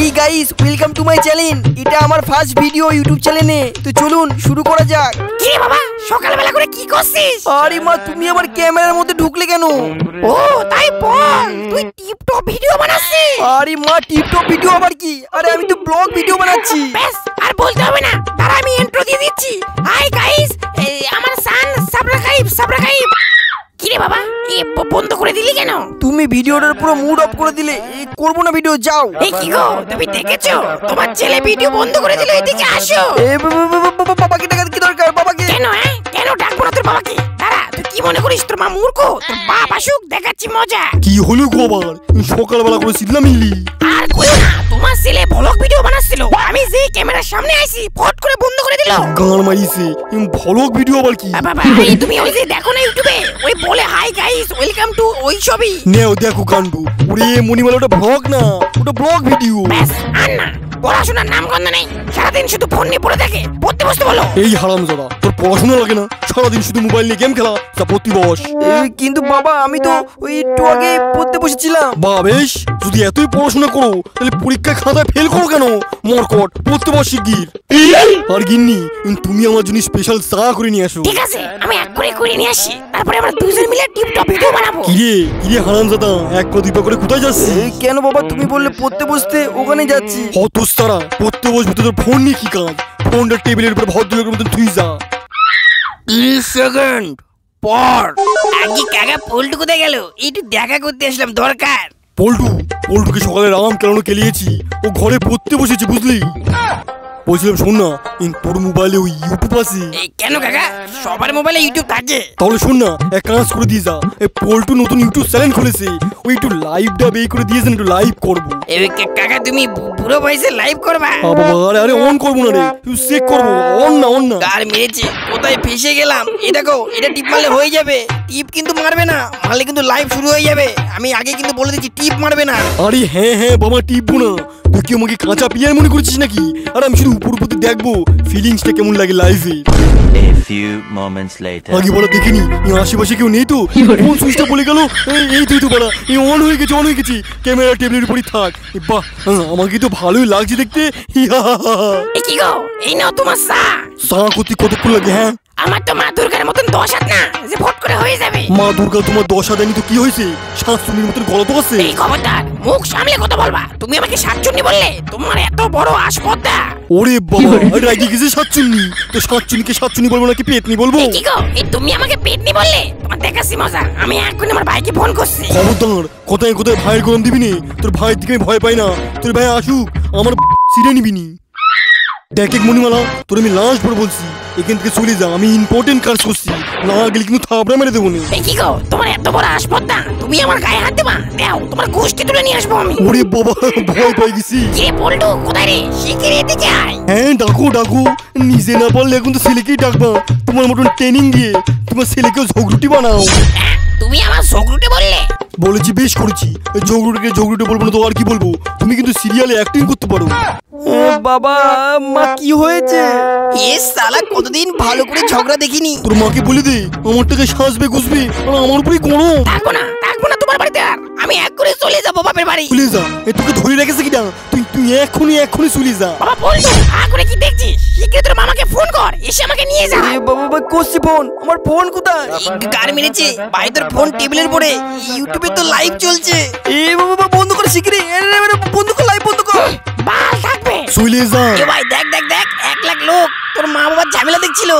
Hey guys, welcome to my channel. এটা আমার first video YouTube চ্যানেলে। তো চলুন শুরু করা যাক। কি রে বাবা, সকালবেলা করে কি করছিস? আরে মা, তুমি আবার ক্যামেরার মধ্যে ঢুকলে কেন? ও তাই বল, তুই টিপটপ ভিডিও বানাচ্ছিস? আরে মা, টিপটপ ভিডিও আবার কি? আরে আমি তো ব্লগ ভিডিও বানাচ্ছি। বেশ, আর বলতে হবে না, তারা আমি ইন্ট্রো দিয়ে দিচ্ছি। হাই গাইস, আমার সান সাবস্ক্রাইব। কি রে বাবা, বন্ধ করে দিলি কেন? তুমি ভিডিওটার পুরো মুড অফ করে দিলে। করবো না ভিডিও, যাও। এই কি গো, তুমি দেখেছো তোমার ছেলে ভিডিও বন্ধ করে দিল? এদিকে আসো। বাবাকে টাকা কি দরকার? বাবাকে কেন কেন ডাকবো না তোর বাবাকে? দাঁড়া, তুই কি মনে করিস তোর মা মূর্খ? তোর বাপ আসুক, দেখাচ্ছি মজা। কি হলো গো আবার? সকালবেলা করে সিদ্ধা মিললি? আর কইও না, তোমার ছেলে ব্লগ ভিডিও বানাচ্ছিল, আমি যে ক্যামেরার সামনে আইছি ফট করে বন্ধ করে দিল। গান মাইছে ব্লগ ভিডিও আবার কি? বাবা, তুমি ওই যে দেখো না ইউটিউবে, ওই বলে হাই গাইস ওয়েলকাম টু, ওই ছবি। নেও দেখো কাণ্ড। ওরে মনিমালা, ওটা ব্লগ না, ওটা ব্লগ ভিডিও। ব্যাস, আর না, পড়াশোনার নাম গন্ধ নেই, সারাদিন শুধু ফোন নিয়ে পড়ে থাকে। পড়তে বসতে বলো। এই হারামজাদা, তোর পড়াশোনা লাগে না? সারাদিন শুধু মোবাইল নিয়ে গেম খেলা, তা পড়তে বস। কিন্তু বাবা, আমি তো ওই একটু আগে পড়তে বসেছিলাম। বা বেশ, যদি এতই পড়াশোনা করো তাহলে পরীক্ষা খাতায় ফেল করো কেন? মরকট, পড়তে বস শিগগির। আর গিন্নি, তুমি আমার জন্য স্পেশাল চা করে নিয়ে আসো। ঠিক আছে, আমি এক করে নিয়ে আসি, তারপরে আমরা দুজন মিলে টিপটপ ভিডিও বানাবো। কিরে হারামজাদা, এক পা দুই পা করে কোথায় যাচ্ছিস? কেন বাবা, তুমি বললে পড়তে বসতে, ওখানে যাচ্ছি। হতস্তারা, পড়তে বসবি তো তোর ফোন নিয়ে কি কাজ? ফোনটা টেবিলের উপর ভদ্রলোকের মতন থুই যা। 30 সেকেন্ড পর। আগে কাকা পল্টু কোথায় গেল? একটু দেখা করতে আসলাম, দরকার। পল্টুকে সকালে রাম কেন কেলিয়েছি, ও ঘরে পড়তে বসেছে বুঝলি। বলছিলাম শোন না, তোর মোবাইলে ওই ইউটিউব আছে? কেন কাকা, সবার মোবাইলে ইউটিউব থাকে? তাহলে শোন না, এক কাজ করে দিয়ে যা, পল্টু নতুন ইউটিউব চ্যানেল খুলেছে, ওই একটু লাইভটা বের করে দিয়েছেন, একটু লাইভ করবো। কাকা তুমি পুরো বয়সে লাইভ করবা? আরে অন করবো না রে, তুই চেক করবো। অন না কার মেরেছে, কোথায় ফেসে গেলাম? এ দেখো, এটা টিপ মারলে হয়ে যাবে। টিপ কিন্তু মারবে না, মারলে কিন্তু লাইভ শুরু হয়ে যাবে। আমি আগে কিন্তু বলে দিচ্ছি, টিপ মারবে না। আরে হ্যাঁ বাবা, টিপবো না। তুই কি আমাকে কাঁচা পিয়ার মনে করছিস নাকি? আর আমি শুধু উপর দেখবো ফিলিংসটা কেমন লাগে লাইভে। A few moments later. আগে বলা দেখিনি, আশেপাশে কেউ নেই তো? কোন সুইচটা বলে গেল? এই তুই তো বলা, অন হয়ে গেছে। ক্যামেরা টেবিলের উপরই থাক। বাহ, আমাকে তো ভালোই লাগছে দেখতে। কি গো, এই নাও তোমার চা করতে কতক্ষণ লাগে? হ্যাঁ, আমার তো মা দুর্গার মতন 10 হাত না, যে ফট করে হয়ে যাবে। মা দুর্গা তোমার 10 হাত দেয়নি তো কি হয়েছে? শাশুড়ির মতন গলা তো আছে। এই খবরদার, মুখ সামলে কথা বলবা। তুমি আমাকে শাকচুন্নি বললে? তোমার এত বড় আসপদ্দা। ওরে বাবা, রাগি গেছে শাকচুন্নি। তো শাকচুন্নিকে শাকচুন্নি বলবো নাকি পেতনি বলবো? কি গো, তুমি আমাকে পেতনি বললে? তোমার দেখাচ্ছি মজা। আমি এক্ষুনি আমার ভাইকে ফোন করছি। খবরদার, কোথায় ভাইয়ের গরম দিবি নি। তোর ভাইয়ের দিকে আমি ভয় পাই না। তোর ভাই আসুক, আমার সিরে নিবি নি। দেখ মণিমালা, তোর আমি লাস্ট বার বলছি, এখান থেকে চলে যা। আমি ইম্পর্টেন্ট কাজ করছি, না গেলে কিন্তু থাবড়া মেরে দেবো। কি গো, তোমার এত বড় আসপদ্দা, তুমি আমার গায়ে হাত দেবা? দাও, তোমার গোষ্ঠী তুলে নিয়ে আসবো আমি। ওরে বাবা, ভয় পেয়ে গেছি। কে বলতো কোথায় রে? শিগগিরই এদিকে আয়। হ্যাঁ, ডাকো। নিজে না পারলে এখন তো ছেলেকেই ডাকবা। তোমার মতন ট্রেনিং দিয়ে তোমার ছেলেকেও ঝগড়ুটি বানাও। তুমি আমার ঝগড়ুটে বললে? বলেছি, বেশ করেছি। ঝগড়ুটে বলবো না তো আর কি বলবো? তুমি কিন্তু সিরিয়ালে অ্যাক্টিং করতে পারো। বাবা, মা কি হয়েছে? সালা, কতদিন ভালো করে ঝগড়া দেখিনি। তোর মাকে বলে দে, আমার টাকা সাজবে গুছবে, আর আমার উপরেই গরম। থাকবো না তোমার বাড়িতে আর। আমি এক করে চলে যাবো বাপের বাড়ি। চলে যা, তোকে ধরে রেখেছে কিনা? তুই এক্ষুনি চলে যা। বাবা বলতো, করে কি দেখছিস? শিগগিরই তোর মামাকে ফোন কর, এসে আমাকে নিয়ে যা। বাবা করছি ফোন, আমার ফোন কোথায়? কার মেরেছে ভাই? তোর ফোন টেবিলের পরে, ইউটিউবে তো লাইভ চলছে। বাবা বন্ধ কর শিগগিরই, বন্ধ কর, লাইভ বন্ধ কর। বাল থাকবে, চলে যা। ভাই দেখ 1 লাখ লোক তোর মা বাবার ঝামেলা দেখছিল।